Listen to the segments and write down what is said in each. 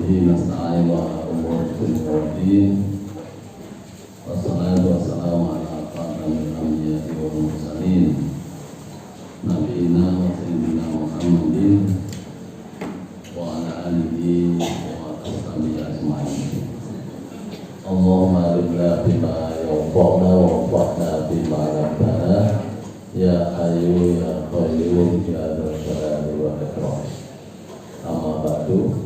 bihi nasta'in wa ala umuri dunya waddin. Wassalatu wassalamu ala asyrofil anbiya'i wal mursalin nabiyina wa sayyidina Muhammadin wa ala alihi wa ashabihi ajma'in. Allahumma alimna bima yanfa'una wa anfa'na bima 'allamtana ya hayyu ya qayyum ya dzal jalali wal ikram. Amma ba'du.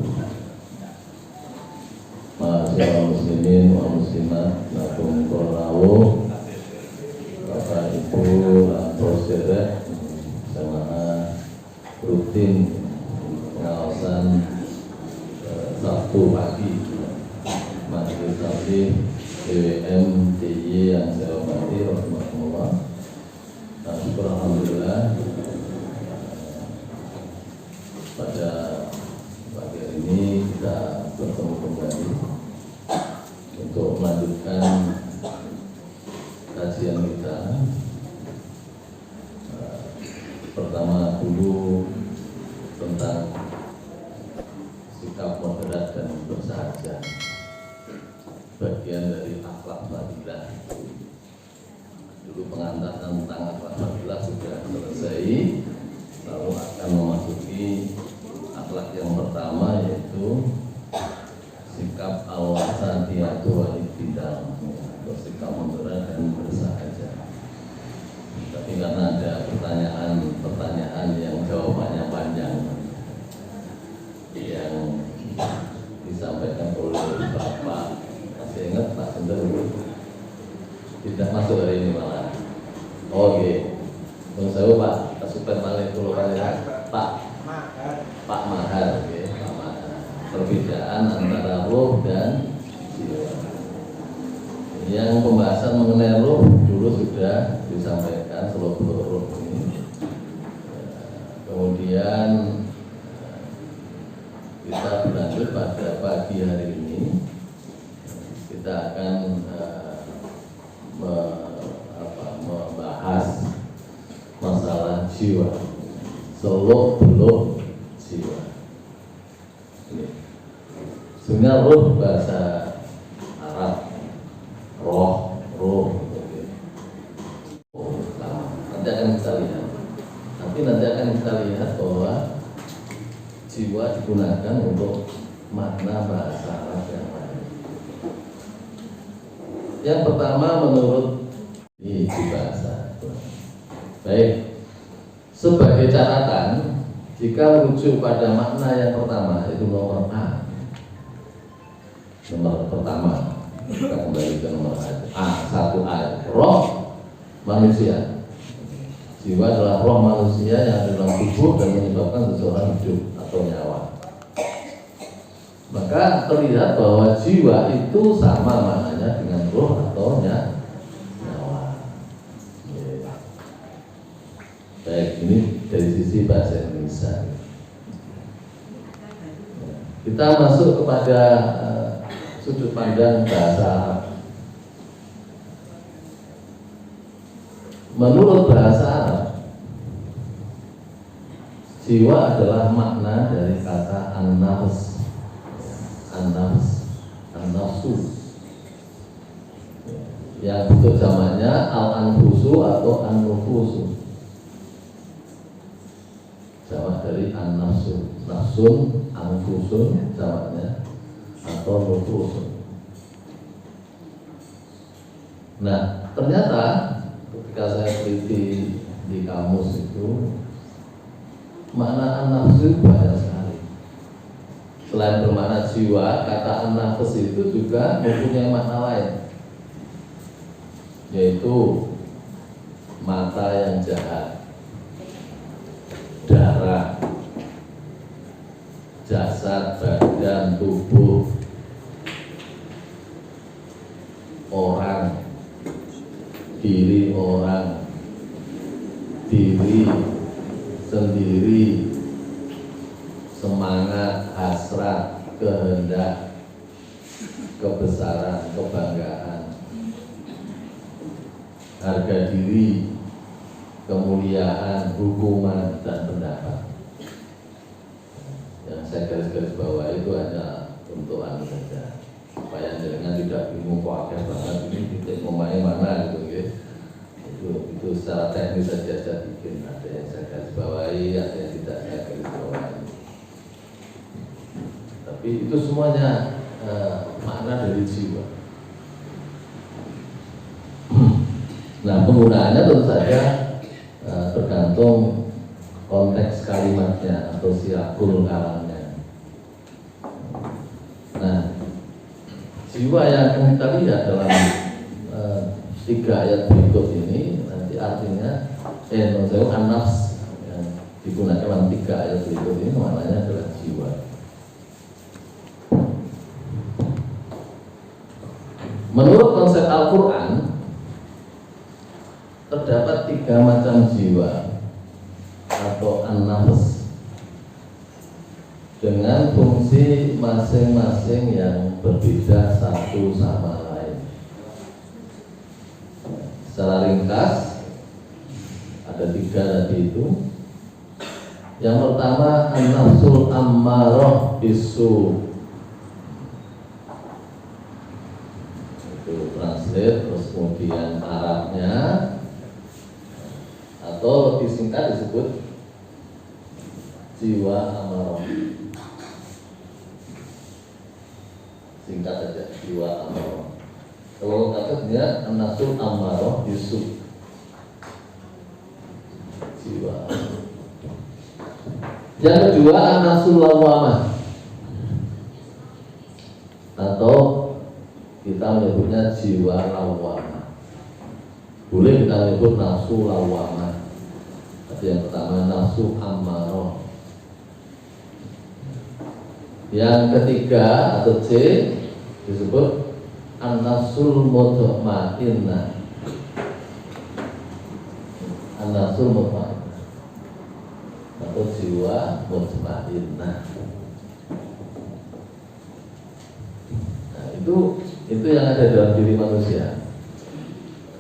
Ma'asyiral muslimin wa muslimat lakum qurra'u Bapak Ibu atau saudara jamaah rutin pengawasan Sabtu pagi Majelis Taklim BWM DIY yang saya hormati rahimahullah. Alhamdulillah pada pagi hari ini kita bertemu kembali untuk melanjutkan kajian kita. Pertama dulu tentang sikap moderat dan bersahaja, bagian dari akhlak fadilah. Dulu pengantar tentang akhlak fadilah sudah selesai, lalu akan memasuki akhlak yang pertama, yaitu sikap al-wasatiyatu wal-i'tidal, atau sikap moderat dan bersahaja. Tapi karena ada pertanyaan yang jawabannya panjang yang disampaikan oleh Bapak, masih ingat Pak Sender? Tidak masuk hari ini malah. Oke, saya Pak Super Malik Pulau Kalian, Pak Mahar, oke, Pak Mahar. Perbedaan antara roh dan jiwa. Yang pembahasan mengenai roh dulu sudah disampaikan seluk-beluk roh ini. Kemudian kita berlanjut pada pagi hari ini. Kita akan membahas masalah jiwa, seluk-beluk jiwa. Ini sebenarnya roh bahasa Arab, roh. Nanti akan kita lihat. Nanti akan kita lihat bahwa jiwa digunakan untuk makna bahasa Arab yang lain. Yang pertama menurut ini bahasa. Baik. Sebagai catatan, jika merujuk pada makna yang pertama, itu nomor A. Nomor pertama, kita kembali ke nomor A. 1A, roh manusia. Jiwa adalah roh manusia yang ada dalam tubuh dan menyebabkan seseorang hidup atau nyawa. Maka terlihat bahwa jiwa itu sama maknanya dengan roh atau nyawa. Baik, ini dari sisi bahasa Indonesia. Kita masuk kepada sudut pandang bahasa Arab. Menurut bahasa Arab, jiwa adalah makna dari kata an-nafs, an-nafsu, yang bentuk jamaknya al-anfusu atau an-nufusu. Jamak dari an-nafsu, nafsun, anfusun jamaknya, atau nufusun. Nah, ternyata ketika saya teliti di kamus itu, makna an-nafsu banyak sekali. Selain bermakna jiwa, kata an-nafs itu juga mempunyai makna lain, yaitu mata yang jahat, darah, jasad, badan, tubuh, orang, diri orang, diri sendiri, semangat, hasrat, kehendak, kebesaran, kebanggaan, harga diri, kemuliaan, hukuman, dan pendapat. Yang saya garis-garis bawah itu hanya tidak bingung kok akeh banget ini titik pemain mana gitu ya. Itu secara teknis saja saya bikin, ada yang saya garis bawahi, ada yang tidak saya garis bawahi. Tapi itu semuanya makna dari jiwa. Nah, penggunaannya tentu saja tergantung konteks kalimatnya atau siakul kalamnya. Nah, jiwa yang akan kita lihat dalam 3 ayat berikut ini nanti artinya an-nafs yang digunakan dalam 3 ayat berikut ini maknanya adalah jiwa. Menurut konsep Al-Quran terdapat 3 macam jiwa atau an-nafs dengan fungsi masing-masing yang berbeda satu sama lain. Secara ringkas ada 3 tadi itu. Yang pertama an-nafsul ammarah bisu. Itu translate, terus kemudian Arabnya atau lebih singkat disebut jiwa amarah. Singkat saja, jiwa amarah. Kalau katanya an-nafsul ammarah bisu, jiwa. Yang kedua an-nafsul lawwamah, atau kita menyebutnya jiwa lawwamah. Boleh kita menyebut nafsu lawwamah. Tapi yang pertama nafsu ammarah. Yang ketiga atau C disebut an-nafsul mutmainnah. An-nafsul mutmainnah atau jiwa mutmainnah. Nah, itu yang ada dalam diri manusia.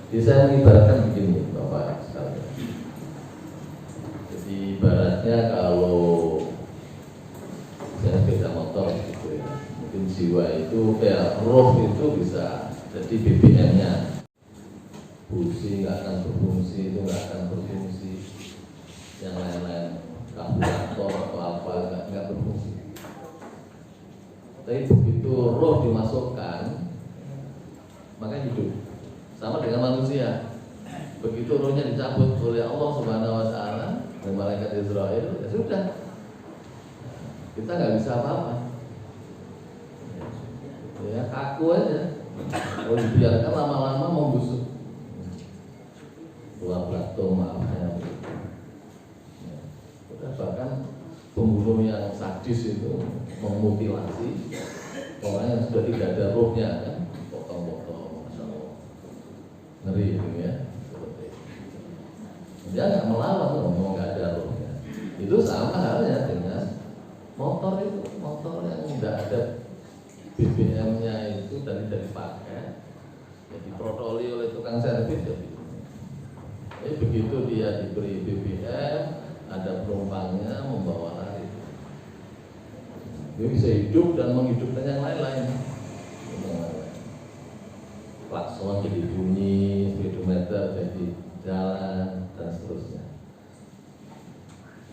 Jadi saya mengibaratkan begini, Bapak sekalian. Jadi ibaratnya kalau saya sepeda motor gitu ya, mungkin jiwa itu kayak roh itu bisa jadi BBM-nya. Busi nggak akan berfungsi, itu nggak akan berfungsi. Yang lain-lain karburator atau apa nggak berfungsi. Tapi begitu roh dimasukkan, maka hidup. Sama dengan manusia. Begitu rohnya dicabut oleh Allah Subhanahu Wa Taala dan malaikat Israel, ya sudah. Kita nggak bisa apa-apa. Ya kaku aja. Kalau dibiarkan lama-lama membusuk. 12 tahun maafnya. Bahkan pembunuh yang sadis itu memutilasi orang yang sudah tidak ada rohnya kan, potong-potong, masya Allah, ngeri itu ya. Dia nggak melawan, mau nggak ada rohnya. Itu sama halnya dengan motor itu, motor yang tidak ada BBM-nya itu dan tidak dipakai, ya diprotoli oleh tukang servis jadi. Jadi begitu dia diberi BBM, ada penumpangnya membawa lari. Dia bisa hidup dan menghidupkan yang lain-lain. Klakson jadi bunyi, speedometer jadi jalan dan seterusnya.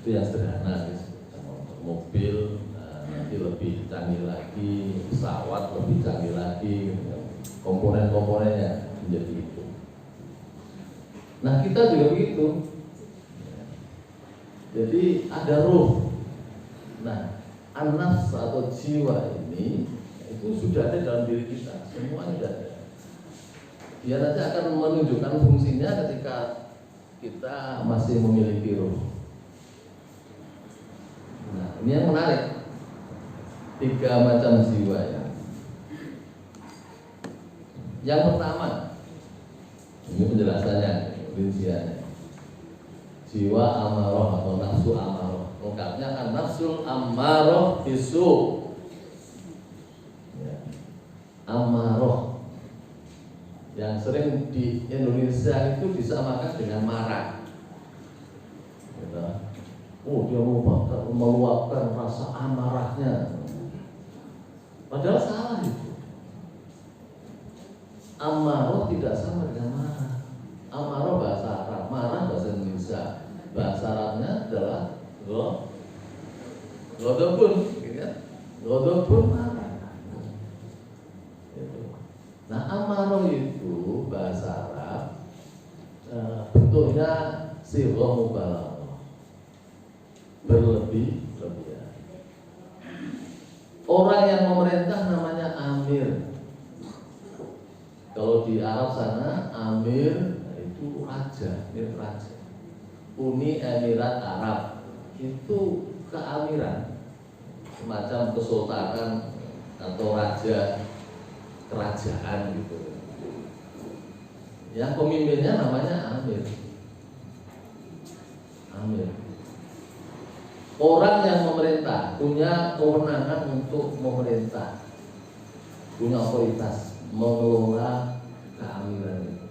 Itu yang sederhana. Mobil nanti lebih canggih lagi, pesawat lebih canggih lagi, komponen-komponennya menjadi itu. Nah kita juga begitu. Jadi ada ruh. Nah, an-nafs atau jiwa ini itu sudah ada dalam diri kita, semuanya sudah ada. Dia nanti akan menunjukkan fungsinya ketika kita masih memiliki ruh. Nah, ini yang menarik. 3 macam jiwa ya. Yang pertama, ini penjelasannya, rinciannya. Jiwa amarah atau nafsu amarah. Lengkapnya kan nafsul amarah bisu. Ya. Amarah. Yang sering di Indonesia itu disamakan dengan marah. Gitu. Oh, dia meluapkan rasa amarahnya. Padahal salah itu. Amarah tidak sama dengan marah. Amarah bahasa Arab, marah bahasa Indonesia. Bahasa Arabnya adalah ghadabun, gitu kan? Ghadabun marah. Nah, amarah itu bahasa Arab bentuknya sirah mubalaghah, berlebih-lebihan. Orang yang memerintah namanya amir. Kalau di Arab sana amir itu raja, raja. Uni Emirat Arab itu keamiran, semacam kesultanan atau raja kerajaan gitu. Yang pemimpinnya namanya amir. Amir. Orang yang memerintah punya kewenangan untuk memerintah, punya otoritas mengelola keamiran itu.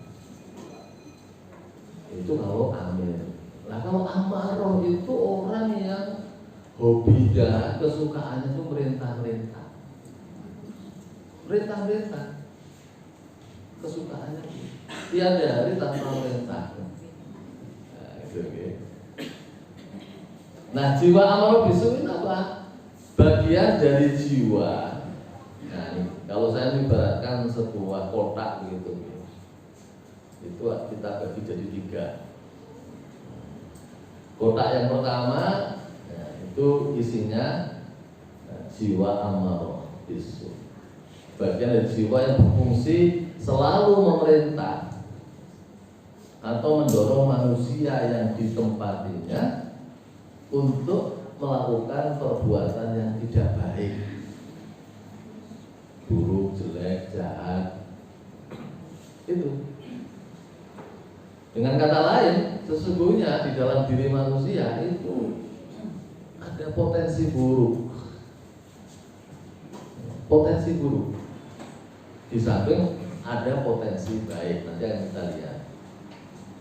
Itu kalau amir. Nah, kalau amarah itu orang yang hobinya, kesukaannya itu merintah-merintah. Merintah-merintah. Kesukaannya tiada hari tanpa merintah. Nah, itu okay. Nah, jiwa amarah bisu itu apa? Bagian dari jiwa. Nah, kalau saya ibaratkan sebuah kotak begitu, itu kita bagi jadi 3. Kotak yang pertama itu isinya jiwa amarah bisu. Bagian dari jiwa yang berfungsi selalu memerintah atau mendorong manusia yang ditempatinya untuk melakukan perbuatan yang tidak baik, buruk, jelek, jahat. Itu. Dengan kata lain, sesungguhnya di dalam diri manusia itu ada potensi buruk. Potensi buruk. Di samping ada potensi baik. Nanti akan kita lihat.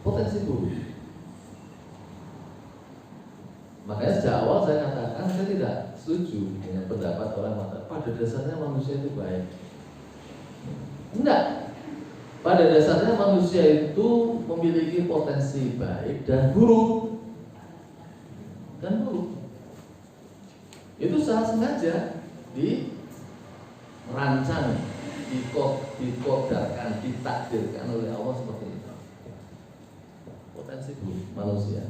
Potensi buruk. Makanya sejak awal saya katakan saya tidak setuju dengan pendapat orang mengatakan pada dasarnya manusia itu baik. Enggak. Pada dasarnya manusia itu memiliki potensi baik dan buruk. Dan buruk. Itu sangat sengaja dirancang, dikodarkan, ditakdirkan oleh Allah seperti itu. Potensi buruk manusia.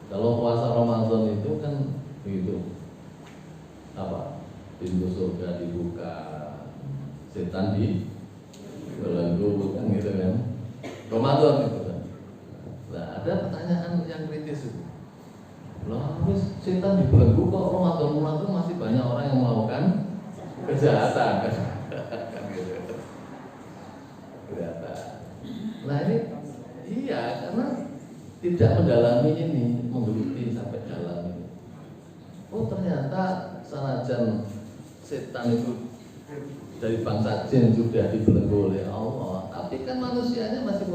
Kalau puasa Ramadan itu kan begitu. Apa? Pintu surga dibuka, setan dibelenggu kan gitu kan. Ramadan itu kan. Nah, ada pertanyaan yang kritis itu. Lah, setan dibelenggu kok Ramadan masih banyak orang yang melakukan kejahatan kan? Kan gitu. Kejahatan. Nah, ini iya karena tidak mendalami ini, menggeluti sampai dalam ini. Oh, ternyata sanajan setan itu dari bangsa jin sudah dibelenggu oleh Allah, tapi kan manusianya masih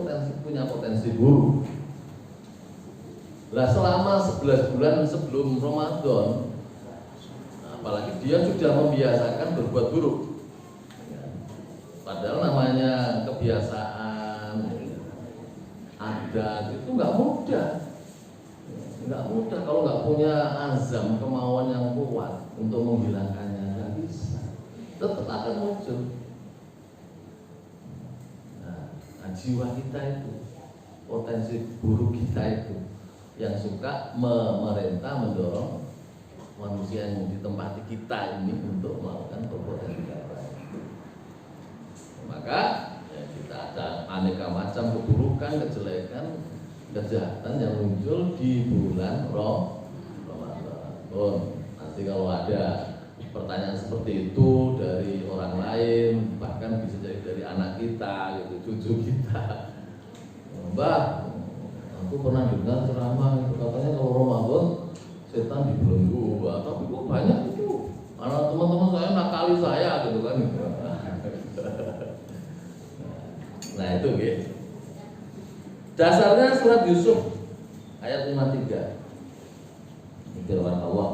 punya potensi buruk. Lah selama 11 bulan sebelum Ramadan, apalagi dia sudah membiasakan berbuat buruk. Padahal namanya kebiasaan, adat itu nggak mudah. Nggak mudah kalau nggak punya azam, kemauan yang kuat untuk menghilangkannya, nggak bisa. Tetap akan muncul. Nah, jiwa kita itu, potensi buruk kita itu, yang suka memerintah, mendorong manusia yang ditempati kita ini untuk melakukan perbuatan tidak baik. Maka ya, kita ada aneka macam keburukan, kejelekan, kejahatan yang muncul di bulan Ramadan. Nanti kalau ada pertanyaan seperti itu dari orang lain, bahkan bisa jadi dari anak kita, gitu, cucu kita, Mbak, aku pernah dengar ceramah itu katanya kalau Ramadan setan dibelenggu, tapi kok banyak itu, anak teman-teman saya nakali saya, gitu kan? Nah itu, gitu. Dasarnya surat Yusuf ayat 53. Firman Allah.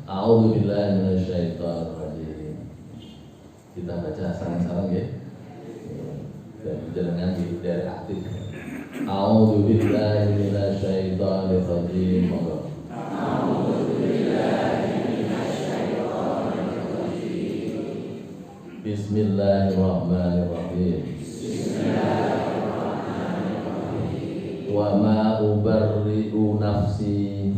A'udzubillahi minasyaitonirrajim. Kita baca sarang-sarang ya. Dan jangan dari aktif. A'udzubillahi minasyaitonirrajim. Monggo. Bismillahirrahmanirrahim. Wa ma ubarri'u nafsi.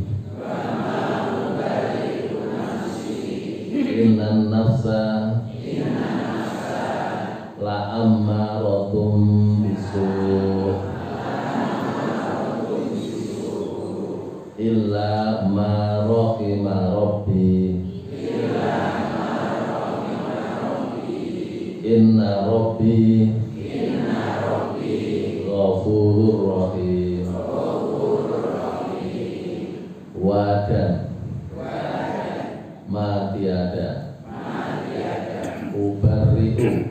Innan nafsa la ammaratun bisu' illa ma rahima rabbi. Inna rabbi ghafurur rahim. Wadan ma tiada ubari'u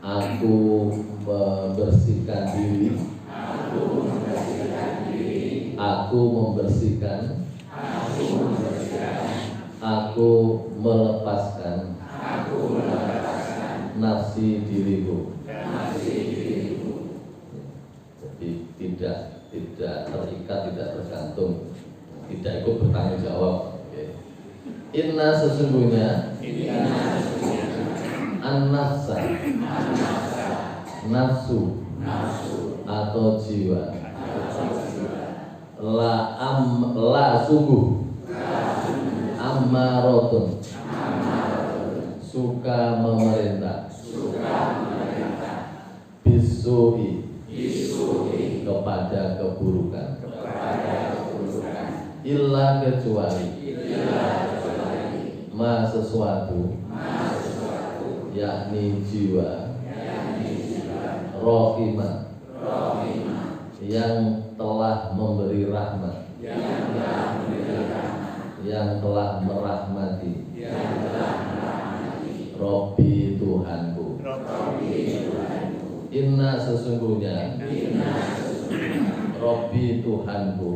aku membersihkan diri, aku membersihkan, aku melepaskan nafsi diriku. Jadi tidak terikat, tidak tergantung, tidak ikut bertanggung jawab. Inna sesungguhnya an-nafsa nafsu atau jiwa la sungguh ammaratun suka memerintah bisu'i kepada keburukan illa kecuali ma sesuatu yakni jiwa rohimah yang telah memberi rahmat, yang telah merahmati Robbi Tuhanku. Inna sesungguhnya Robbi Tuhanku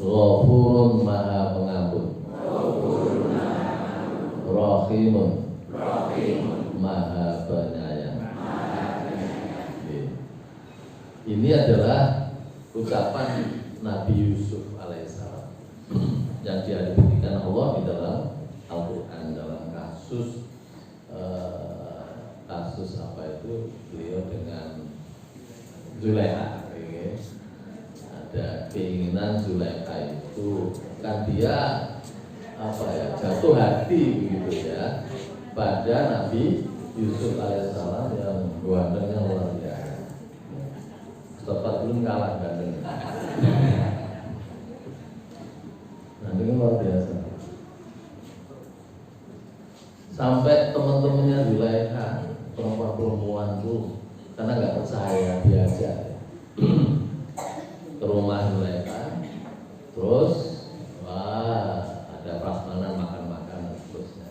Ghafurun maha pengampun, Rahimun maha penyayang. Ini adalah ucapan Nabi Yusuf alaihissalam yang diberikan Allah di dalam Al-Quran dalam kasus apa itu beliau dengan Zulaikha. Ada keinginan Zulaikha itu kan dia jatuh hati begitu ya pada Nabi Yusuf alaihissalam yang gandengnya luar biasa. Tepat belum kalah gandengnya. Gandengnya luar biasa. Sampai teman-temannya Zulaikha, perempuan tuh karena nggak percaya diajak ke rumah Zulaikha, terus ada prasmanan makan-makan dan seterusnya.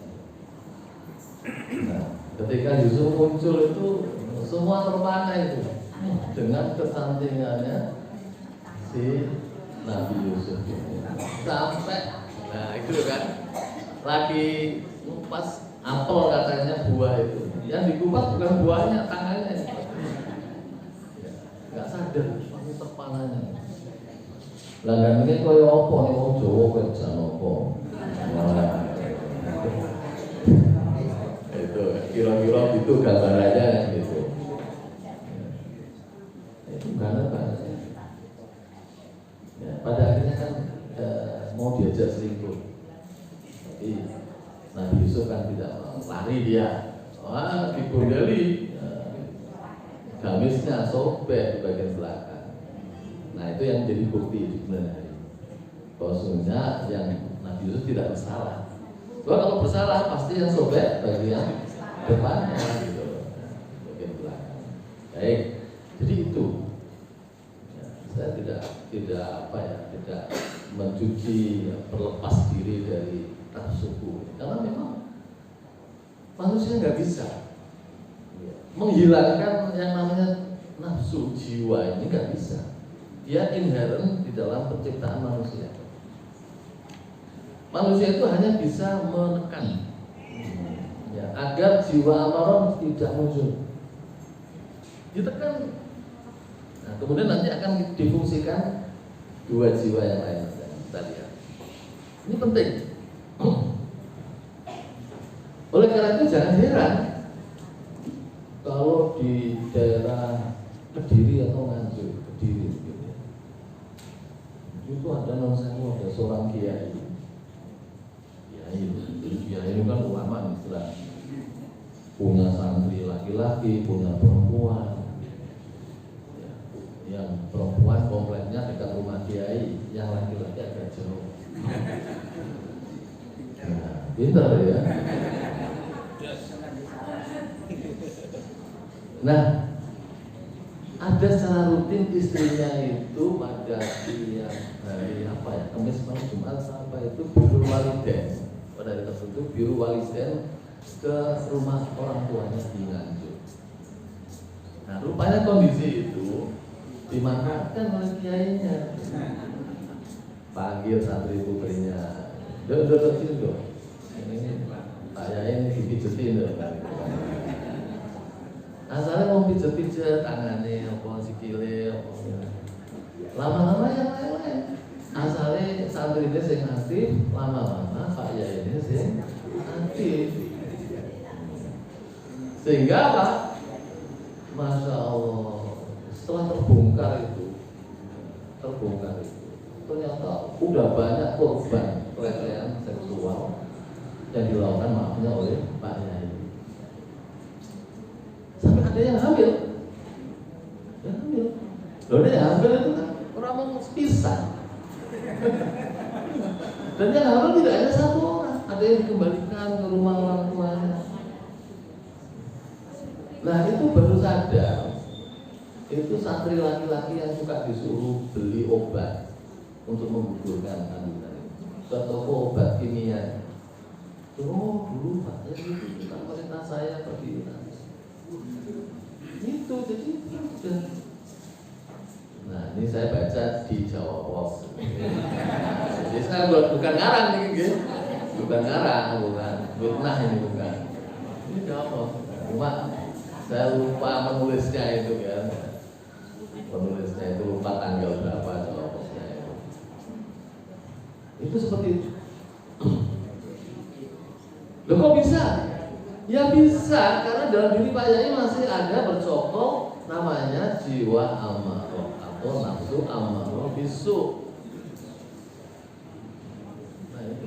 Nah, ketika Yusuf muncul itu semua terpana itu dengan kesantingannya si Nabi Yusuf ini. Sampai nah itu kan lagi ngupas apel katanya buah itu, yang dikupas bukan buahnya, tangannya. Nggak sadar ini terpananya. Langgan ini kaya apa nih wong Jawa kerjaan apa? Itu kira-kira itu gambarannya gitu. Itu gambar. Ya, pada akhirnya kan mau diajak selingkuh, tapi Nabi Yusuf kan tidak mau, lari dia. Wah, digondeli, gamisnya sobek di bagian belakang. Nah itu yang jadi bukti di kemudian hari bahwasanya yang Nabi Yusuf tidak bersalah. Sebab kalau bersalah pasti yang sobek bagian depannya gitu, bagian belakang. Baik, jadi itu ya, saya tidak mencuci berlepas diri dari nafsuku, karena memang manusia nggak bisa menghilangkan yang namanya nafsu jiwa ini, nggak bisa. Dia inherent di dalam penciptaan manusia. manusia itu hanya bisa menekan, ya, agar jiwa amarah tidak muncul, ditekan. Nah, kemudian nanti akan difungsikan dua jiwa yang lain. Kita lihat, ini penting. Oleh karena itu jangan heran kalau di daerah Kediri atau Nganjuk, Kediri gitu, itu ada ada seorang kiai. Kiai ini kan ulama istilah, punya santri laki-laki, punya perempuan. Ya, yang perempuan kompleknya dekat rumah kiai, yang laki-laki agak jauh. Nah, pintar ya. Nah, ada secara rutin istrinya itu pada tiap hari Kamis, malam, Jumat sampai itu biru waliden. Pada hari tertentu biru waliden ke rumah orang tuanya di Nganjuk. Nah, rupanya kondisi itu dimanfaatkan oleh kiainya. Panggil santri putrinya, duduk sini dong. Ini saya ini dipijetin dong. Asalnya mau pijet-pijet tangannya, apa sikile, apa. Lama-lama yang lain-lain. Asalnya santri ini sing aktif, lama-lama Pak Yai ini sing aktif. Sehingga apa? Masya Allah, setelah terbongkar itu, ternyata udah banyak korban pelecehan seksual yang dilakukan maafnya oleh Pak Yai. Sampai ada yang hamil. Loh, yang hamil itu kan orang mau pisah. Dan yang hamil tidak hanya satu orang, ada yang dikembalikan ke rumah orang tuanya. Nah, itu baru sadar. Itu santri laki-laki yang suka disuruh beli obat untuk menggugurkan kandungan ke toko obat kimia. Oh, dulu Pak, ya itu kita perintah saya pergi. Itu jadi. Nah, ini saya baca di Jawa Pos. Jadi saya bukan ngarang nih, gitu. Bukan ngarang, bukan fitnah ini, bukan. Ini Jawa Pos. Cuma saya lupa menulisnya itu kan. Penulisnya itu lupa tanggal berapa Jawa Posnya itu. Itu seperti itu. Loh, kok bisa? Ya bisa, karena dalam diri Pak Yai masih ada bercokol namanya jiwa amarah atau nafsu amarah bisu. Nah, itu.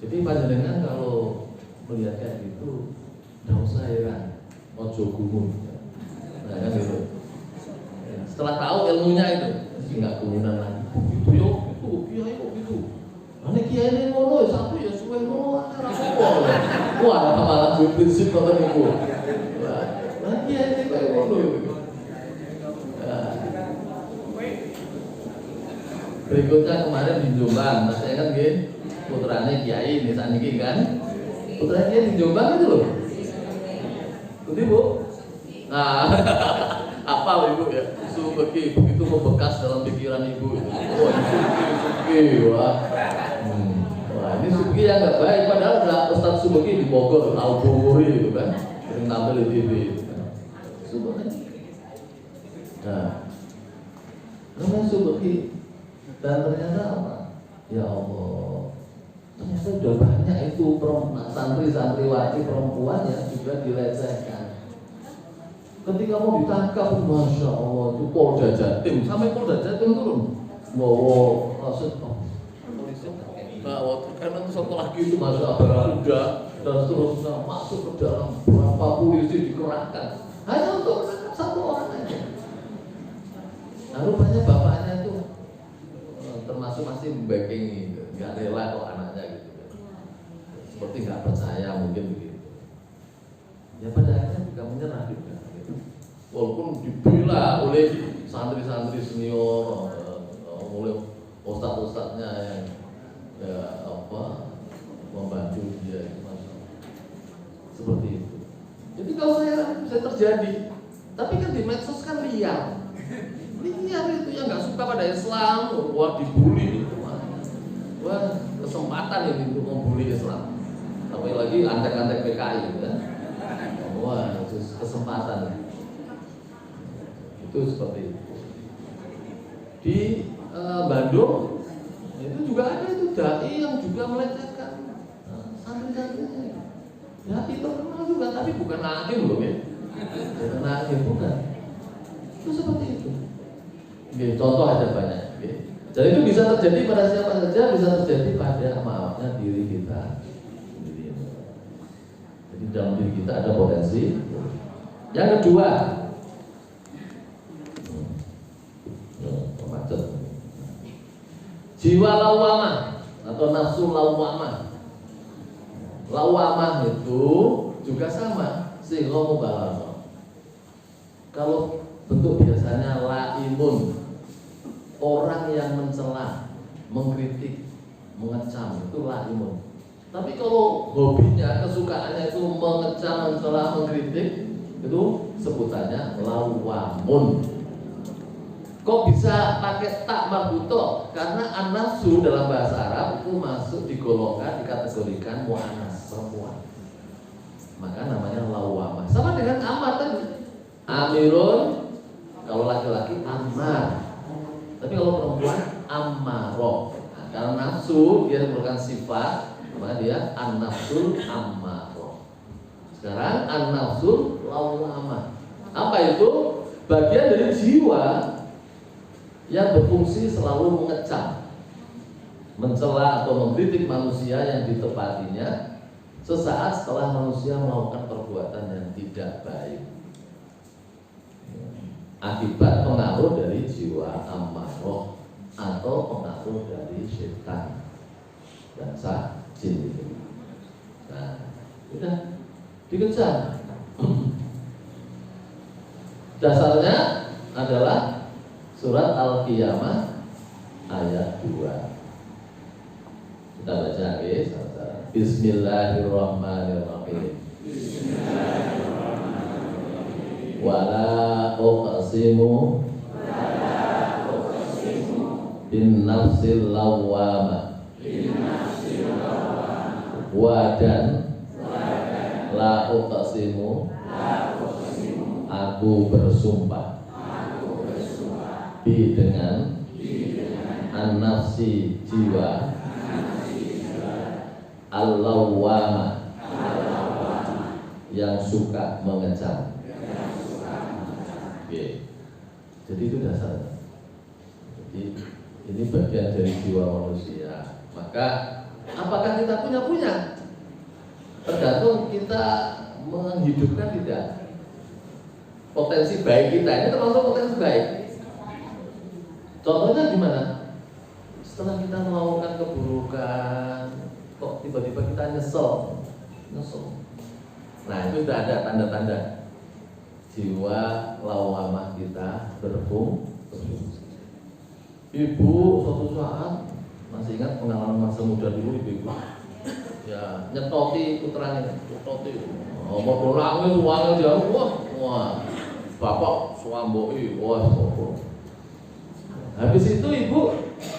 Jadi panjenengan kalau melihat kayak gitu, tidak usah heran, ojo gumun. Nah, kan gitu. Setelah tahu ilmunya itu, nggak gumunan lagi. Itu yo, itu kiai kok gitu. Ane kiai ini ngono, satu ya suwe ngono, apa? Wah, malah prinsip kota niku. Nah, kiai ini kayak ngono. Berikutnya kemarin di Jombang, saya ingat nggih, putrane kiai ini saat ini kan, putranya kiai di Jombang itu loh. Betul Bu? Nah, apa Ibu ya? Begitu membekas dalam pikiran Ibu itu. Wah, Suki, wah. Wah, ini Suki yang nggak baik, padahal Ustadz Subeki di Bogor, Al-Bogori itu kan, sering tampil di TV itu kan. Subeki. Nah, namanya Subeki, dan ternyata apa? Ya Allah, ternyata sudah banyak itu santri-santriwati perempuan yang juga dilecehkan. Ketika mau ditangkap, Masya Allah, itu Polda Jatim, sampai Polda Jatim turun. Wow, maksud polisi karena satu lagi itu Masya Allah, kuda dan seterusnya masuk ke dalam, berapa polisi dikerahkan hanya untuk menangkap satu orang aja. Nah, rupanya bapaknya itu termasuk masih membacking, nggak rela kok anaknya gitu, seperti nggak percaya mungkin begitu. Ya pada akhirnya juga menyerah juga. Walaupun dibela oleh santri-santri senior, oleh ustadz-ustadznya yang membantu dia, seperti itu. Jadi kalau saya bisa terjadi, tapi kan di medsos kan liar itu yang nggak suka pada Islam, wah dibully itu, Wah, kesempatan ini untuk membuli Islam. Apalagi antek-antek PKI gitu kan. Wah, itu kesempatan. Itu seperti itu. Di Bandung itu juga ada itu dai yang juga melecehkan santri-santrinya. Ya itu terkenal juga, tapi bukan alim loh ya. Bukan alim, bukan. Itu seperti itu. Oke, contoh ada banyak. Oke. Dan itu bisa terjadi pada siapa saja, bisa terjadi pada maafnya diri kita. Jadi dalam diri kita ada potensi. Yang kedua, jiwa lawamah atau nafsu lawamah. Lawamah itu juga sama, sehingga mubalaghah. Kalau bentuk biasanya laimun, orang yang mencela, mengkritik, mengecam, itu laimun. Tapi kalau hobinya, kesukaannya itu mengecam, mencela, mengkritik, itu sebutannya lawamun. Kok bisa pakai tak marbuto? Karena an-nafsu dalam bahasa Arab itu masuk digolongkan, dikategorikan mu'annas, perempuan. Maka namanya lawamah. Sama dengan amar tadi. Amirun, kalau laki-laki ammar. Tapi kalau perempuan ammaroh. Nah, karena nafsu dia merupakan sifat, maka dia an-nafsul ammaroh. Sekarang an-nafsul lawamah. Apa itu? Bagian dari jiwa yang berfungsi selalu mengecam, mencela atau mengkritik manusia yang ditepatinya sesaat setelah manusia melakukan perbuatan yang tidak baik, akibat pengaruh dari jiwa ammaroh atau pengaruh dari setan dan jin. Nah, sudah dikecam. Dasarnya adalah Surat Al-Qiyamah ayat 2. Kita baca ya, sama-sama. Bismillahirrahmanirrahim. Wala uqsimu bin nafsil lawwamah. Wa dan la uqsimu, aku bersumpah bi dengan an-nafsi jiwa al-lawwamah yang suka mengecam. Oke. Jadi itu dasarnya. Jadi ini bagian dari jiwa manusia. Maka apakah kita punya? Tergantung kita menghidupkan tidak. Potensi baik kita ini termasuk potensi baik. Contohnya gimana? Setelah kita melakukan keburukan, kok tiba-tiba kita nyesel. Nah itu sudah ada tanda-tanda jiwa lawamah kita berfungsi. Ibu suatu saat masih ingat pengalaman masa muda dulu ibu, ya nyetoti putranya, mau nangis uangnya jauh, wah, bapak suamboi, wah, habis itu ibu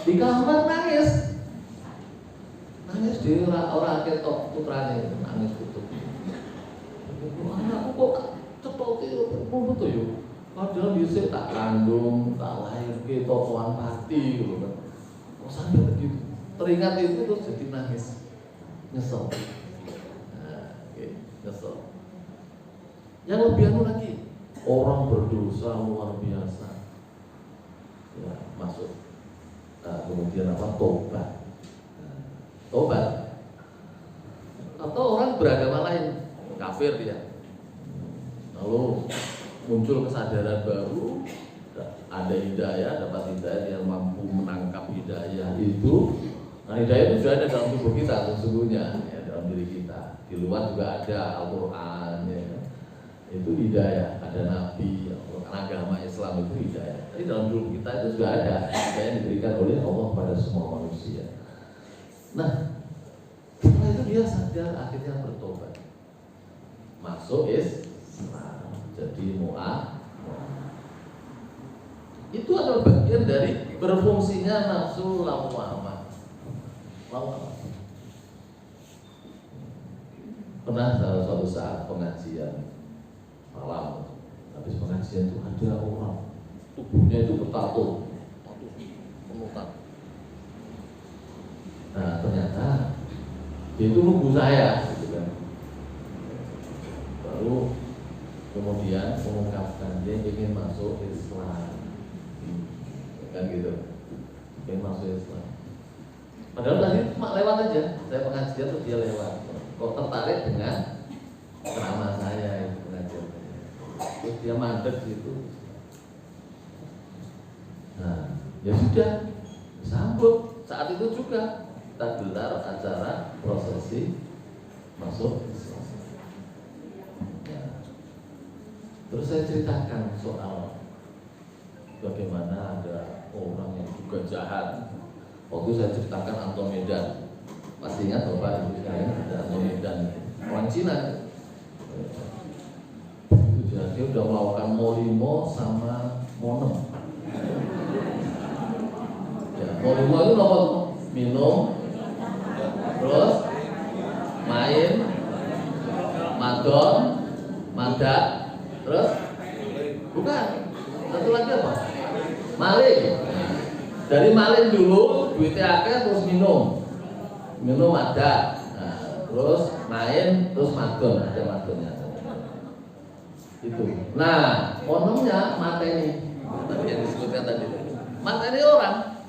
di kamar nangis di orang ketok putranya itu nangis tutup. Anakku kok cetok itu betul yuk. Padahal bisa tak kandung, tak lahir ke tokoan pati gitu kan. Kok sampai begitu? Teringat itu terus jadi nangis, nyesel. Nah, nyesel. Yang lebih anu lagi, orang berdosa luar biasa. Ya, masuk. Nah, kemudian apa? Tobat. Atau orang beragama lain, kafir dia. Lalu muncul kesadaran baru, ada hidayah, dapat hidayah yang mampu menangkap hidayah itu. Nah, hidayah itu sudah ada dalam tubuh kita sesungguhnya, ya, dalam diri kita. Di luar juga ada Al-Quran, ya. Itu hidayah, ada Nabi, agama Islam itu hidayah. Tapi dalam tubuh kita itu sudah ada hidayah yang diberikan oleh Allah pada semua manusia. Nah, setelah itu dia sadar, akhirnya bertobat, masuk Islam, jadi mu'ah. Itu adalah bagian dari berfungsinya nafsu lawamah. lawama. Pernah suatu saat pengajian malam, habis pengajian itu ada orang tubuhnya itu bertato, menutup. Nah ternyata dia itu nunggu saya, gitu kan. Baru kemudian mengungkapkan dia ingin masuk Islam, kan gitu, ingin masuk Islam. Padahal tadi cuma lewat aja, saya pengajian tuh dia lewat. Kok tertarik dengan ceramah saya itu pengajian. Terus dia mandek gitu. Nah, ya sudah, sambut. Saat itu juga kita gelar acara prosesi masuk Islam. Ya. Terus saya ceritakan soal bagaimana ada orang yang juga jahat. Waktu saya ceritakan Anton Medan, masih ingat Bapak Ibu sekalian, ada Anton Medan, orang Cina. Itu dia udah melakukan molimo sama monem. Ya, molimo itu apa tuh? Minum, terus main, madon, madak, terus bukan, satu lagi apa? Maling. Dari maling dulu, duitnya akeh, terus minum ada, nah, terus main, terus madon, ada madonnya. Itu. Nah, monomnya mateni. Tadi yang disebutkan tadi. Mateni orang.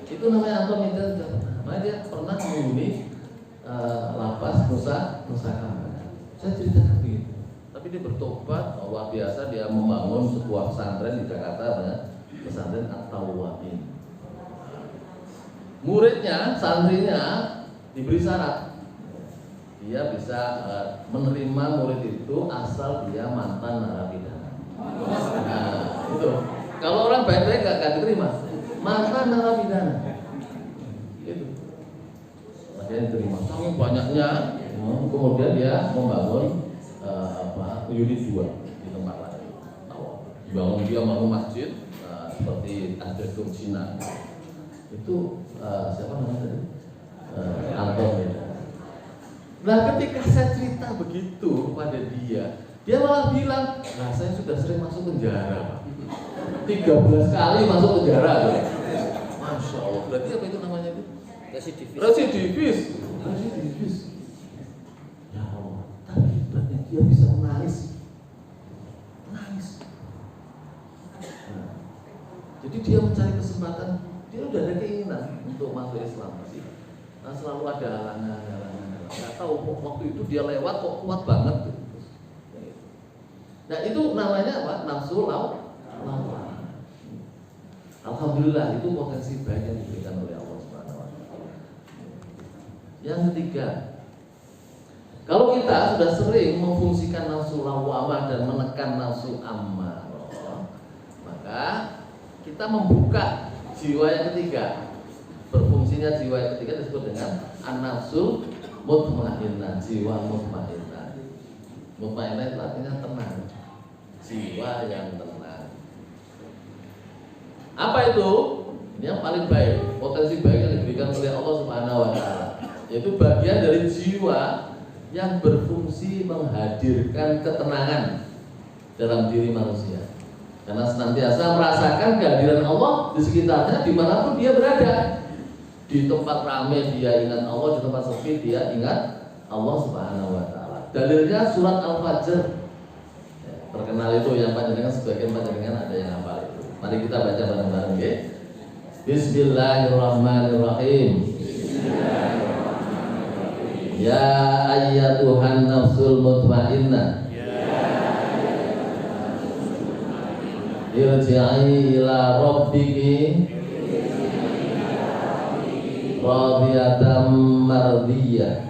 Itu namanya Anton Medan. Makanya dia pernah menghuni lapas Nusa Kambangan. Saya ceritakan begitu. Tapi dia bertobat, luar biasa, dia membangun sebuah pesantren di Jakarta, pesantren At-Tawwabin. Muridnya, santrinya diberi syarat, dia bisa menerima murid itu asal dia mantan narapidana. Nah, itu. Kalau orang baik-baik gak diterima, mantan narapidana. Itu. Makanya diterima. Saking banyaknya, kemudian dia membangun unit 2 di tempat lain. Dia bangun masjid. Seperti Adretum Cina itu siapa namanya tadi? Anton Medan. Nah ketika saya cerita begitu kepada dia malah bilang, nah saya sudah sering masuk penjara, 13 kali masuk penjara. Masya Allah, berarti apa itu namanya itu? Residivis. Ya Allah, tapi hebatnya dia bisa menangis. Jadi dia mencari kesempatan, dia udah ada keinginan untuk masuk Islam sih. Nah, selalu ada halangan. Nggak tahu waktu itu dia lewat kok kuat banget gitu. Nah itu namanya apa? Nafsu lawan. Alhamdulillah itu potensi baik yang diberikan oleh Allah Subhanahu Wa Taala. Yang ketiga, kalau kita sudah sering memfungsikan nafsu lawamah dan menekan nafsu ammarah, maka kita membuka jiwa yang ketiga. Berfungsinya jiwa yang ketiga disebut dengan an-nafsul mutmainnah, jiwa mutmainnah. Mutmainnah itu artinya tenang, jiwa yang tenang. Apa itu? Ini yang paling baik, potensi baik yang diberikan oleh Allah Subhanahu Wa Taala, yaitu bagian dari jiwa yang berfungsi menghadirkan ketenangan dalam diri manusia. Karena senantiasa merasakan kehadiran Allah di sekitarnya dimanapun dia berada. Di tempat ramai dia ingat Allah, di tempat sepi dia ingat Allah Subhanahu Wa Taala. Dalilnya surat Al-Fajr. Ya, terkenal itu yang panjenengan, sebagian panjenengan ada yang hafal itu. Mari kita baca bareng-bareng ya. Bismillahirrahmanirrahim. Ya ayyatuhan nafsul mutmainnah, irji'i ila rabbiki radiyatan mardiyah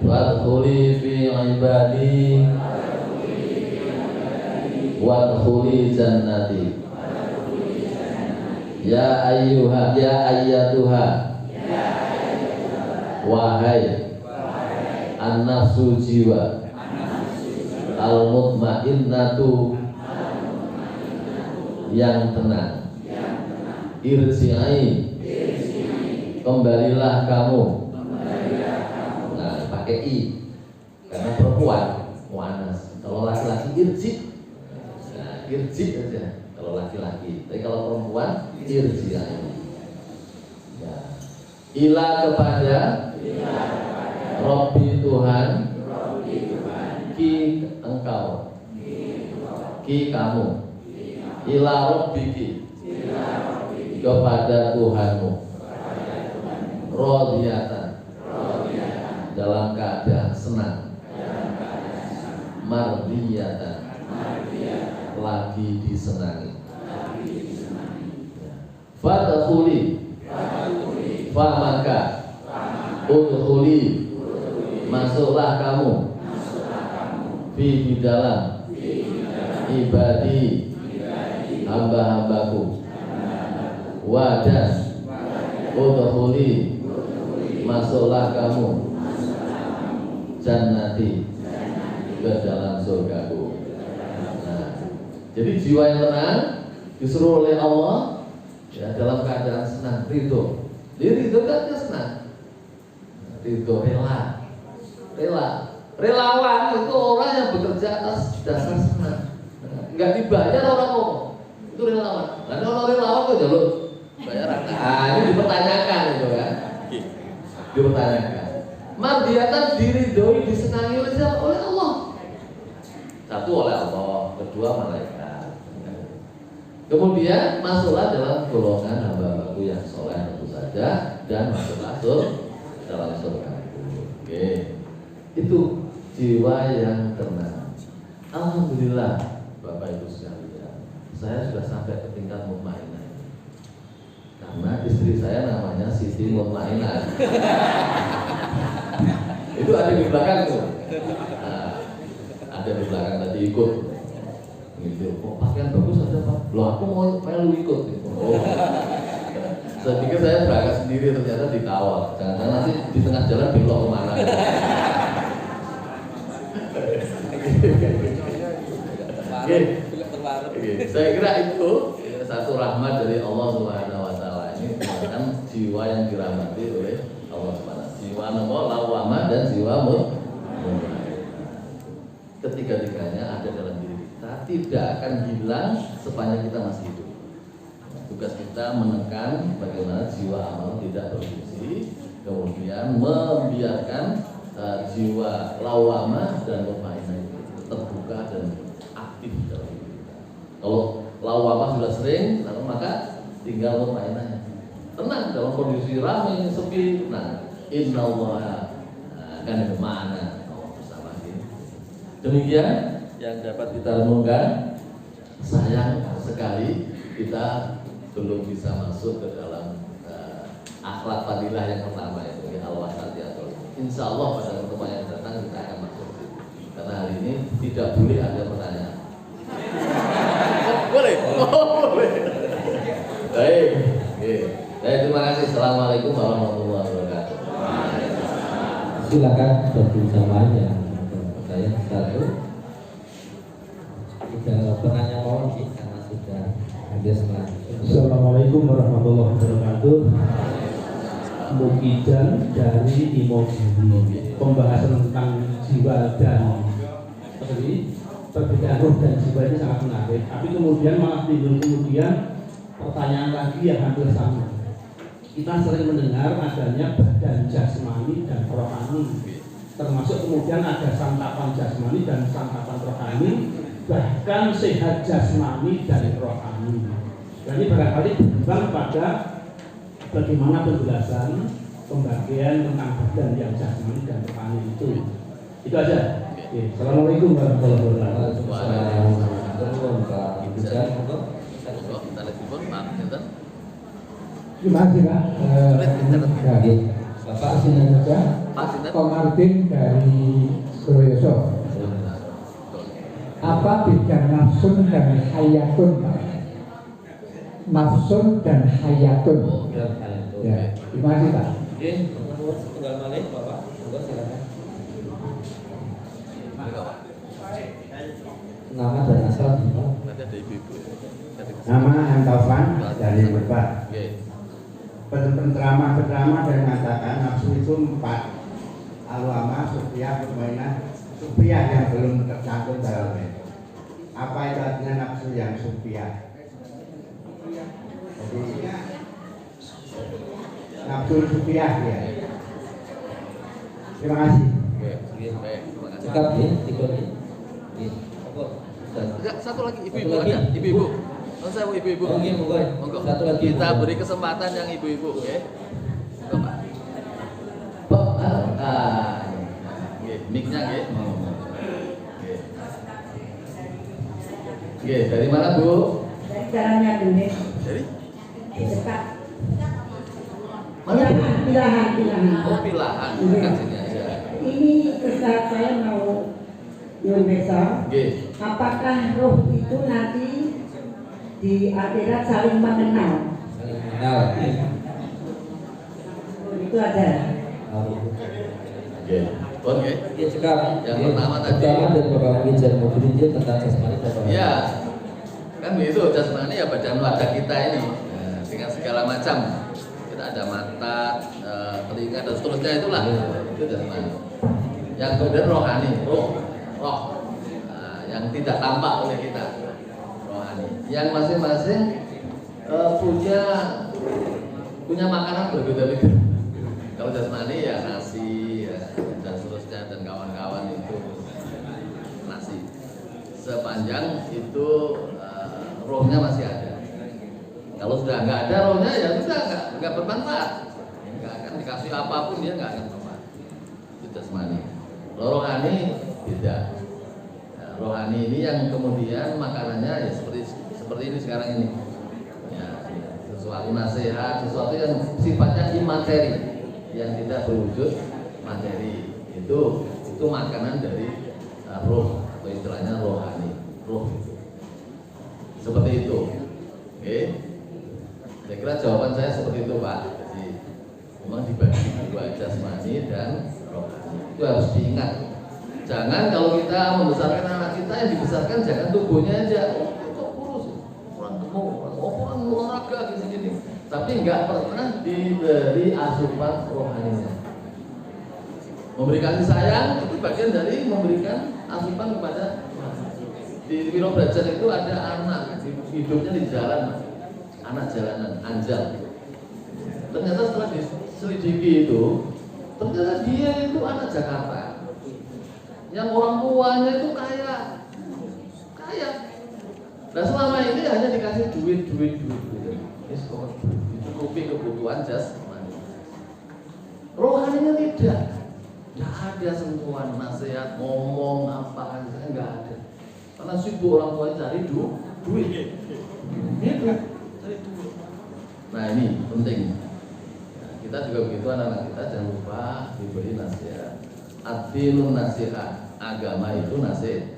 wadkhuli fi ibadi wadkhuli jannati. Ya ayyuha, ya ayyatuha, wahai an-nafsu jiwa al-mutmainnatu yang tenang, irji'i kembalilah kamu. Nah, pakai i karena perempuan muannas. Kalau laki-laki irji. Nah, irji aja kalau laki-laki. Tapi kalau perempuan irji ya. Ila kepada Robbi Tuhan, ki engkau, ki kamu, ila Robbiki, kepada Tuhanmu, rodiyatan, dalam keadaan senang, mardiyatan, lagi disenangi. Fadkhuli, fa maka, udkhuli, masuklah kamu, fi di dalam, ibadi, hamba-hambaku, wadah, udkhuli, masuklah kamu, jannati, ke dalam surgaku. Nah, jadi jiwa yang tenang disuruh oleh Allah ya dalam keadaan senang, ridho. Jadi ridho kan dia senang, ridho, relawan itu orang yang bekerja atas dasar senang, nggak dibayar orang ngomong itu relawan. Karena orang relawan kok jalur bayaran. Nah, ini dipertanyakan itu kan, dipertanyakan. Mardiyatan diridhoi, disenangi oleh siapa? Oleh Allah. Satu oleh Allah, kedua malaikat. Kemudian masuklah dalam golongan hamba-hambaku yang soleh tentu saja dan masuklah dalam surga. Oke, itu jiwa yang tenang. Alhamdulillah, Bapak Ibu sekalian, saya sudah sampai ke tingkat mutmainah. Karena istri saya namanya Siti Mutmainah. Itu ada di belakang tuh. Nah, ada di belakang tadi ikut. Gitu. Oh, pakaian bagus ada Pak. Loh, aku mau lu ikut. Gitu. Oh. Saya pikir saya berangkat sendiri, ternyata dikawal. Jangan-jangan nanti di tengah jalan belok kemana. Saya kira itu satu rahmat dari Allah Subhanahu wa taala. Ini merupakan jiwa yang dirahmati oleh Allah Subhanahu. Jiwa lawamah dan jiwa ketiga-tiganya ada dalam diri kita, tidak akan hilang sepanjang kita masih hidup. Tugas kita menekan bagaimana jiwa amal tidak berfungsi, kemudian membiarkan jiwa lawamah dan mutmainah itu terbuka dan aktif dalam diri kita. Kalau lawamah sudah sering, maka tinggal mutmainahnya. Tenang dalam kondisi ramai, sepi, tenang. Innallaha akan kemana bersama ini. Demikian yang dapat kita renungkan. Sayang sekali kita belum bisa masuk ke dalam akhlak fadilah yang pertama, yaitu al-wasatiyah. Insya Allah pada pertemuan yang datang kita akan masuk. Karena hari ini tidak boleh ada pertanyaan. Boleh? Oh, boleh. Baik. Baik, terima kasih. Assalamualaikum warahmatullahi wabarakatuh. Silakan berbincang yang saya satu. Tidak bertanya mau lagi karena sudah hampir setengah. Assalamualaikum warahmatullahi wabarakatuh. Mukidan dari Imogiri, pembahasan tentang jiwa dan perbedaan roh dan jiwa ini sangat menarik. Tapi kemudian malah timbul pertanyaan lagi yang hampir sama. Kita sering mendengar adanya badan jasmani dan rohani, termasuk kemudian ada santapan jasmani dan santapan rohani, bahkan sehat jasmani dan rohani. Jadi barangkali berkembang pada bagaimana penjelasan pembagian tentang badan yang jasmani dan rohani itu. Itu aja. Oke. Assalamualaikum warahmatullahi wabarakatuh. Terima kasih Pak. Bapak Sinan saja. Komarudin dari Suryoso. Apa beda nafsun dan hayatun Pak? Nafsun dan hayatun. Ya, terima kasih Pak. Oke, tunggal balik Bapak. Silakan. Nama dan asal Bapak. Nanti ada ibu-ibu. Nama Antaufan dari Merpati. penceramah dan mengatakan nafsu itu 4. Al-wama, sufiah, mutmainah, sufiah yang belum tercantum dalam itu. Apa itu artinya nafsu yang sufiah? Jadi nafsu sufiah ya. Terima kasih. Baik, terima kasih. Cekap ya, ikut ya. Enggak, satu lagi Satu ibu-ibu lagi. ada, ibu-ibu. Oh, saya mau ibu-ibu. Oke, monggo. Satu lagi. Kita beri kesempatan yang ibu-ibu, oke? Monggo, Pak. Nggih, mic-nya nggih. Nggih. Nggih, dari mana, Bu? Dari jalannya Dunia. Dari? Dekat. Mana, Bu? Pilahan. Oh, Pilahan. Dekat sini aja. Ini Ustaz, saya mau nyuwun besok. Nggih. Apakah roh itu nanti di akhirat saling mengenal? Saling mengenal. Itu ada. Nggih. Oke. Ya cekap. Yang pertama tadi. Pertama dan Bapak Wijar Mobilin tentang jasmani dan rohani. Ya, kan begitu jasmani ya badan wadah kita ini dengan segala macam. Kita ada mata, telinga dan seterusnya itulah itu jasmani. Yang kemudian rohani, roh, yang tidak tampak oleh kita, rohani. Yang masing-masing punya makanan berbeda-beda. Kalau jasmani ya nasi dan seterusnya dan kawan-kawan itu nasi. Sepanjang itu rohnya masih ada. Kalau sudah nggak ada rohnya ya sudah nggak bermanfaat. Nggak akan dikasih apapun dia nggak akan bermanfaat. Itu jasmani. Rohani beda. Nah, rohani ini yang kemudian makanannya ya seperti ini sekarang ini. Ya, sesuatu nasihat, sesuatu yang sifatnya imateri, yang tidak berwujud materi. Itu makanan dari roh atau istilahnya rohani, roh itu. Seperti itu. Oke. Saya kira jawaban saya seperti itu, Pak. Jadi memang dibagi dua, jasmani dan rohani. Itu harus diingat. Jangan kalau kita membesarkan anak kita yang dibesarkan jangan tubuhnya aja. Kok kurus, kurang gemuk, kurang olahraga gini-gini. Tapi nggak pernah diberi asupan rohaninya. Memberi kasih sayang itu bagian dari memberikan asupan kepada di Wiro Brajan itu ada anak hidupnya di jalan, anak jalanan, anjal. Ternyata setelah diselidiki itu, ternyata dia itu anak Jakarta, yang orang tuanya itu kaya. Nah selama ini hanya dikasih duit. Dicukupi kebutuhan jasmani. Rohaninya tidak. Nggak ada sentuhan nasihat, ngomong apa aja nggak ada. Karena sibuk orang tuanya cari duit. Gitu, cari duit. Nah ini penting. Nah, kita juga begitu anak-anak kita jangan lupa diberi nasihat. Ad-dinun nasihat, agama itu nasihat.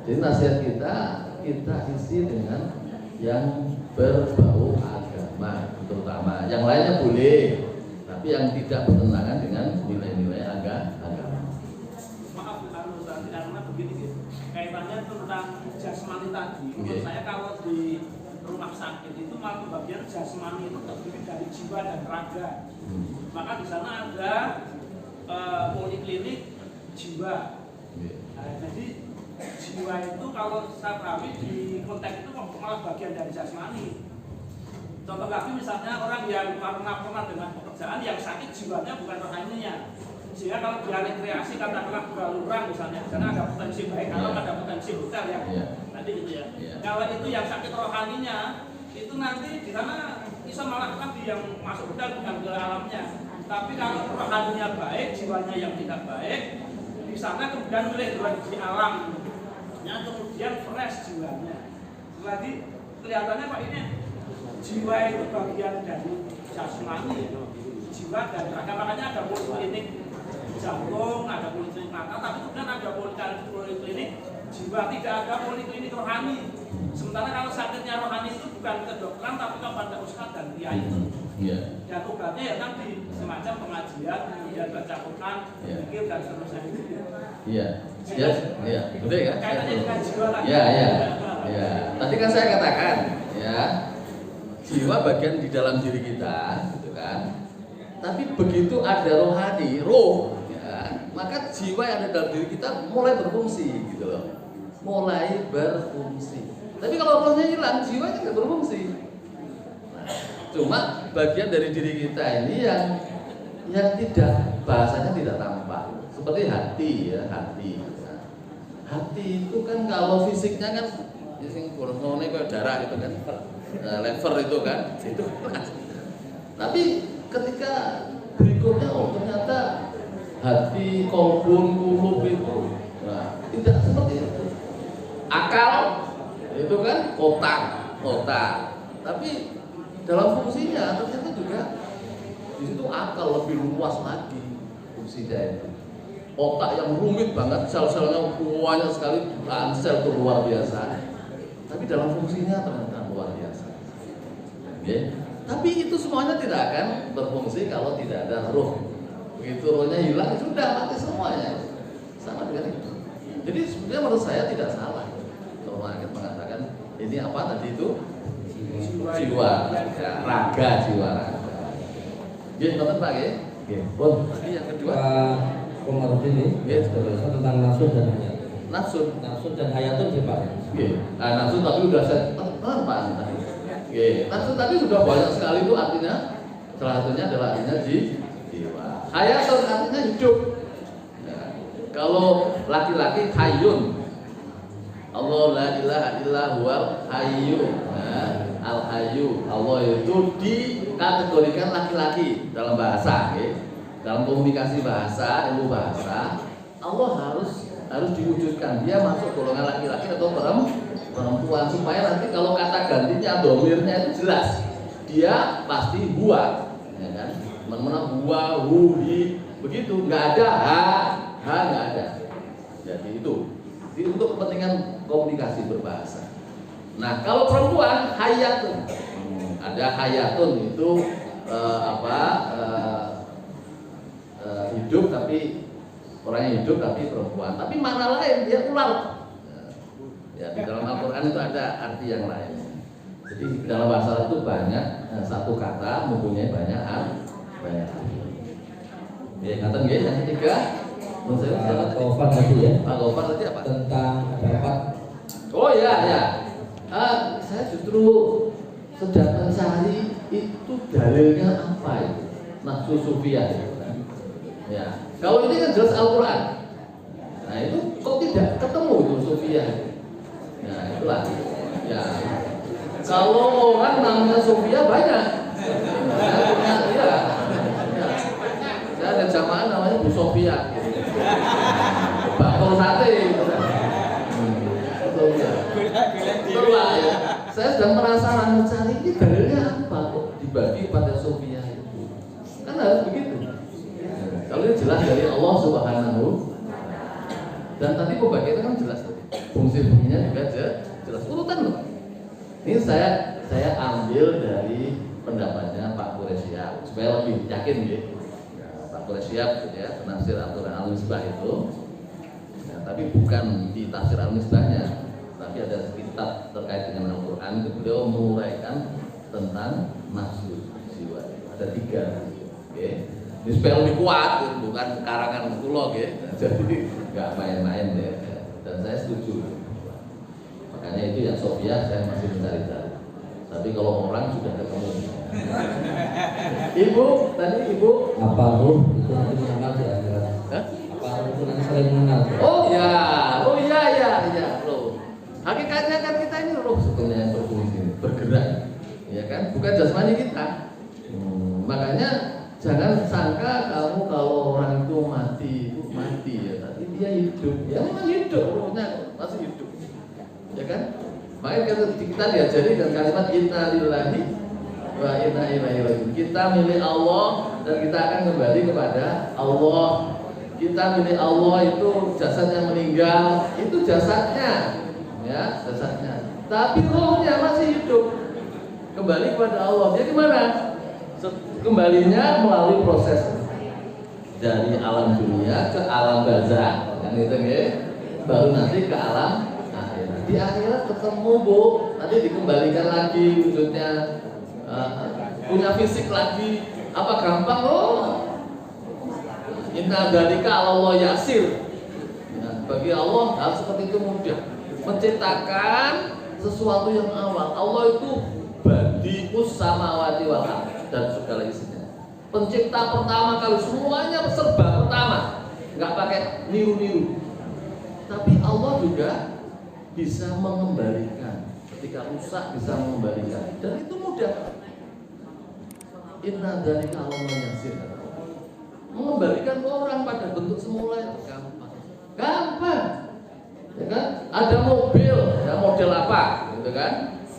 Jadi nasihat kita isi dengan yang berbau agama, terutama. Yang lainnya boleh, tapi yang tidak bertentangan dengan nilai-nilai agama. Maaf karena begini kaitannya tentang jasmani tadi. Menurut saya kalau di rumah sakit itu malah bagian jasmani itu terdiri dari jiwa dan raga. Maka di sana ada poliklinik jiwa. Nah, jadi jiwa itu kalau saya pahami di konteks itu malah bagian dari jasmani. Contoh lagi misalnya orang yang pernah dengan pekerjaan yang sakit jiwanya bukan rohaninya. Sehingga kalau dia rekreasi katakanlah berlurang misalnya, karena ada potensi baik, kalau ada potensi hotel ya, nanti gitu ya. Kalau itu yang sakit rohaninya, itu nanti di sana bisa malah tadi yang masuk hotel bukan ke alamnya. Tapi kalau rohaninya baik, jiwanya yang tidak baik, di sana kemudian boleh di alam, yang kemudian fresh jiwanya. Lagi kelihatannya Pak ini jiwa itu bagian dari jasmani, jiwa dan raga. Makanya ada poliklinik jantung, ada poliklinik mata, tapi kemudian ada poliklinik jiwa, tidak ada poliklinik rohani. Sementara kalau sakitnya rohani itu bukan ke dokteran tapi kepada ustadz dan kiai itu. Dan obatnya ya tadi semacam pengajian, kemudian baca Quran, zikir dan seterusnya itu. Betul ya? Kaitannya dengan jiwa tadi. Tadi kan saya katakan, ya, jiwa bagian di dalam diri kita, gitu kan. Tapi begitu ada rohani, roh, ya, maka jiwa yang ada dalam diri kita mulai berfungsi gitu loh. Mulai berfungsi. Tapi kalau rohnya hilang, jiwanya nggak berfungsi. Nah, cuma bagian dari diri kita ini yang tidak, bahasanya tidak tampak. Seperti hati ya, hati. Nah, hati itu kan kalau fisiknya kan yang kurang-kurangnya kayak darah gitu kan, lever itu kan, itu. Tapi ketika berikutnya, oh ternyata hati, kolbun, kulub itu, nah, tidak seperti itu. Akal itu kan otak. Tapi dalam fungsinya ternyata juga di situ akal lebih luas lagi fungsinya itu. Otak yang rumit banget, sel-selnya banyak sekali, jutaan sel itu luar biasa. Tapi dalam fungsinya ternyata luar biasa. Okay. Tapi itu semuanya tidak akan berfungsi kalau tidak ada roh. Begitu rohnya hilang, sudah mati semuanya. Sama dengan itu. Jadi sebenarnya menurut saya tidak salah. Kalau akan mengatakan ini apa tadi itu? Jiwa, raga, jiwa raga. Oke, nonton Pak ya? Oke. Tadi yang kedua. Komarudin ini tentang nafsu dan hayat. Nafsu dan hayat itu Pak. Oke. Nah, nafsu tapi sudah saya Pak tadi. Oke. Nafsu tadi sudah banyak sekali itu artinya. Salah satunya adalah artinya jiwa. Hayat artinya hidup. Ya. Kalau laki-laki hayyun. Allah la ilaha illa huwal hayyu. Nah, al hayyu. Allah itu dikategorikan laki-laki dalam bahasa, okay? Dalam komunikasi bahasa, ilmu bahasa, Allah harus diwujudkan. Dia masuk golongan laki-laki atau perempuan supaya nanti kalau kata gantinya domirnya itu jelas. Dia pasti huwa, ya kan? Mana huwa, hi, begitu. Nggak ada ha nggak ada. Jadi itu. Jadi untuk kepentingan komunikasi berbahasa. Nah, kalau perempuan hayatun. Ada hayatun itu hidup tapi orang yang hidup tapi perempuan. Tapi makna lain dia ular. Ya, di dalam Al-Qur'an itu ada arti yang lain. Jadi dalam bahasa Arab itu banyak satu kata mempunyai banyak arti. Ya, kata nggih yang ketiga. Menurut saya Gofar tadi ya. Pak Gofar tadi apa? Tentang dapat. Oh ya. Saya justru sedang mencari itu dalilnya apa itu nafsu sufiyah itu kan. Ya, kalau ini kan jelas Al-Quran. Nah itu kok tidak ketemu itu sufiyah. Nah itulah. Ya, kalau orang namanya sufiyah banyak. Saya punya ya. Saya ada jamaah namanya Bu Sofia. Bakul sate. Itulah ya. Saya sedang penasaran mencari ini dalilnya apa kok dibagi pada Sofia itu. Kan harus begitu. Kalau ini jelas dari Allah Subhanahu. Dan tadi pembagiannya kan jelas tadi. Fungsi-fungsinya juga jelas urutan loh. Ini saya ambil dari pendapatnya Pak Quraisyah supaya lebih yakin gitu. Pak Quraisyah ya, penafsir Al-Quran Al-Misbah itu. Ya, tapi bukan di tafsir Al-Misbahnya, tapi ada kitab terkait dengan Al-Quran. Beliau menguraikan tentang nafsu jiwa. Ada 3. Okay. Ini supaya lebih kuat, bukan karangan kula nggih. Jadi nggak main-main ya. Dan saya setuju. Makanya itu yang Sofia saya masih mencari-cari. Tapi kalau orang sudah ketemu. Ibu, tadi Ibu Apa ruh itu nanti mengenal di akhirat. Apa ruh itu nanti saling mengenal. Oh iya, roh. Hakikatnya kan kita ini roh sebenarnya yang berfungsi, bergerak, ya kan? Bukan jasmani kita. Makanya jangan sangka kamu kalau orang itu mati ya, tapi dia hidup. Ya memang hidup, rohnya masih hidup, ya kan? Makanya kita diajari dengan kalimat inna lillahi wa inna ilaihi raji'un. Kita milik Allah dan kita akan kembali kepada Allah. Kita milik Allah itu jasadnya meninggal, itu jasadnya, ya jasadnya. Tapi rohnya masih hidup. Kembali kepada Allah. Dia gimana? Kembalinya melalui proses dari alam dunia ke alam barzakh, kan gitu ya. Baru nanti ke alam akhirat. Di akhirat ketemu Bu, nanti dikembalikan lagi wujudnya, punya fisik lagi. Apa gampang loh? Inna dzalika 'ala Allah yasir. Ya, bagi Allah hal seperti itu mudah. Menciptakan sesuatu yang awal. Allah itu badius samawati wal ardh dan segala isinya. Pencipta pertama kali, semuanya serba pertama, nggak pakai niru-niru. Tapi Allah juga bisa mengembalikan. Ketika rusak bisa mengembalikan, dan itu mudah. Inna dzalika 'ala Allah yasir. Mengembalikan orang pada bentuk semula itu gampang, ya kan? Ada mobil, ya model apa, gitu kan?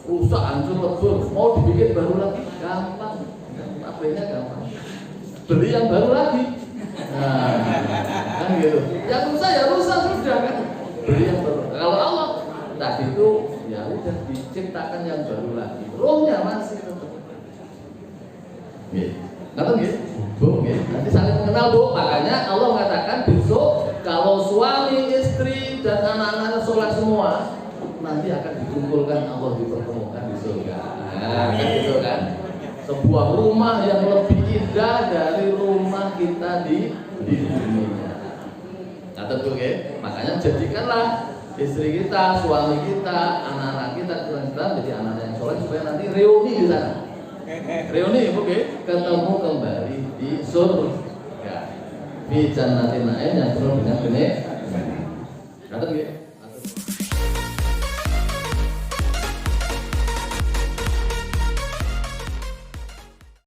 Rusak, hancur, lebur, mau dibikin baru lagi, gampang. Apanya gampang. Beli yang baru lagi, nah, kan gitu. Yang rusak ya rusak sudah kan. Beli yang baru. Kalau Allah tadi itu ya udah diciptakan yang baru lagi. Rohnya masih tetap. Gitu. Ngerti nggih? Bu, nggih. Nanti saling mengenal, Bu. Makanya Allah mengatakan besok kalau suami, istri dan anak-anaknya soleh semua, nanti akan dikumpulkan, Allah dipertemukan di surga. Nah, kan gitu kan? Sebuah rumah yang lebih indah dari rumah kita di dunia. Nah, tentu nggih. Makanya jadikanlah istri kita, suami kita, anak-anak kita jadi anak-anak yang soleh supaya nanti reuni di sana. Reuni, oke, ketemu kembali di surga. Di jannatin na'im yang penuh dengan kenikmatan. Kata nggih?